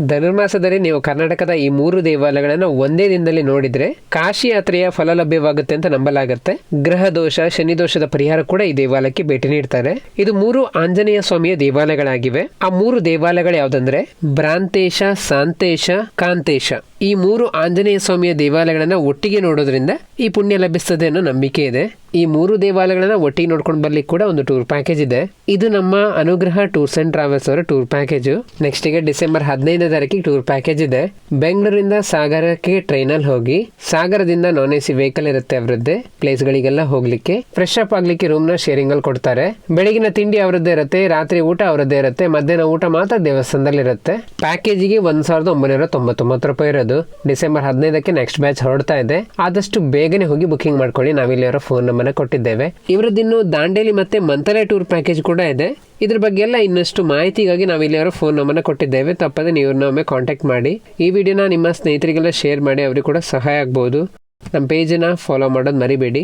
ಧನುರ್ಮಾಸದಲ್ಲಿ ನೀವು ಕರ್ನಾಟಕದ ಈ 3 ದೇವಾಲಯಗಳನ್ನು ಒಂದೇ ದಿನದಲ್ಲಿ ನೋಡಿದ್ರೆ ಕಾಶಿ ಯಾತ್ರೆಯ ಫಲ ಲಭ್ಯವಾಗುತ್ತೆ ಅಂತ ನಂಬಲಾಗುತ್ತೆ. ಗ್ರಹ ದೋಷ, ಶನಿ ದೋಷದ ಪರಿಹಾರ ಕೂಡ ಈ ದೇವಾಲಯಕ್ಕೆ ಭೇಟಿ ನೀಡ್ತಾರೆ. ಇದು 3 ಆಂಜನೇಯ ಸ್ವಾಮಿಯ ದೇವಾಲಯಗಳಾಗಿವೆ. ಆ 3 ದೇವಾಲಯಗಳು ಯಾವ್ದಂದ್ರೆ ಭ್ರಾಂತೇಶ, ಸಾಂತೇಶ, ಕಾಂತೇಶ. ಈ 3 ಆಂಜನೇಯ ಸ್ವಾಮಿಯ ದೇವಾಲಯಗಳನ್ನ ಒಟ್ಟಿಗೆ ನೋಡೋದ್ರಿಂದ ಈ ಪುಣ್ಯ ಲಭಿಸ್ತದೆ ಅನ್ನೋ ನಂಬಿಕೆ ಇದೆ. ಈ 3 ದೇವಾಲಯಗಳನ್ನ ಒಟ್ಟಿಗೆ ನೋಡ್ಕೊಂಡು ಬರ್ಲಿಕ್ಕೆ ಕೂಡ ಒಂದು ಟೂರ್ ಪ್ಯಾಕೇಜ್ ಇದೆ. ಇದು ನಮ್ಮ ಅನುಗ್ರಹ ಟೂರ್ಸ್ ಅಂಡ್ ಟ್ರಾವೆಲ್ಸ್ ಅವರ ಟೂರ್ ಪ್ಯಾಕೇಜ್. ನೆಕ್ಸ್ಟ್ ಗೆ ಡಿಸೆಂಬರ್ 15ನೇ ತಾರೀಕಿಗೆ ಟೂರ್ ಪ್ಯಾಕೇಜ್ ಇದೆ. ಬೆಂಗಳೂರಿಂದ ಸಾಗರಕ್ಕೆ ಟ್ರೈನ್ ಅಲ್ಲಿ ಹೋಗಿ, ಸಾಗರದಿಂದ ನಾನ್ ಎಸಿ ವೆಹಿಕಲ್ ಇರುತ್ತೆ ಅವರದ್ದೇ, ಪ್ಲೇಸ್ ಗಳಿಗೆಲ್ಲ ಹೋಗ್ಲಿಕ್ಕೆ. ಫ್ರೆಶ್ ಅಪ್ ಆಗ್ಲಿಕ್ಕೆ ರೂಮ್ ನ ಶೇರಿಂಗ್ ಅಲ್ಲಿ ಕೊಡ್ತಾರೆ. ಬೆಳಗಿನ ತಿಂಡಿ ಅವರದ್ದೇ ಇರುತ್ತೆ, ರಾತ್ರಿ ಊಟ ಅವರದ್ದೇ ಇರುತ್ತೆ, ಮಧ್ಯಾಹ್ನ ಊಟ ಮಾತ್ರ ದೇವಸ್ಥಾನದಲ್ಲಿ ಇರುತ್ತೆ. ಪ್ಯಾಕೇಜಿಗೆ 1999 ರೂಪಾಯಿ ಇರೋದು. ಡಿಸೆಂಬರ್ 15ಕ್ಕೆ ನೆಕ್ಸ್ಟ್ ಬ್ಯಾಚ್ ಹೊರಡ್ತಾ ಇದೆ. ಆದಷ್ಟು ಬೇಗನೆ ಹೋಗಿ ಬುಕಿಂಗ್ ಮಾಡ್ಕೊಳ್ಳಿ. ನಾವಿಲ್ಲಿ ಅವರ ಫೋನ್ ನಂಬರ್ ಕೊಟ್ಟಿದ್ದೇವೆ. ಇವರದಿನ್ನು ದಾಂಡೇಲಿ ಮತ್ತೆ ಮಂತಲೆ ಟೂರ್ ಪ್ಯಾಕೇಜ್ ಕೂಡ ಇದೆ. ಇದ್ರ ಬಗ್ಗೆ ಎಲ್ಲ ಇನ್ನಷ್ಟು ಮಾಹಿತಿಗಾಗಿ ನಾವಿಲ್ಲಿ ಅವರ ಫೋನ್ ನಂಬರ್ ಕೊಟ್ಟಿದ್ದೇವೆ. ತಪ್ಪದೆ ನೀವು ಒಮ್ಮೆ ಕಾಂಟ್ಯಾಕ್ಟ್ ಮಾಡಿ. ಈ ವಿಡಿಯೋನ ನಿಮ್ಮ ಸ್ನೇಹಿತರಿಗೆಲ್ಲ ಶೇರ್ ಮಾಡಿ, ಅವರಿಗೆ ಕೂಡ ಸಹಾಯ ಆಗ್ಬಹುದು. ನಮ್ಮ ಪೇಜನ್ನ ಫಾಲೋ ಮಾಡೋದು ಮರಿಬೇಡಿ.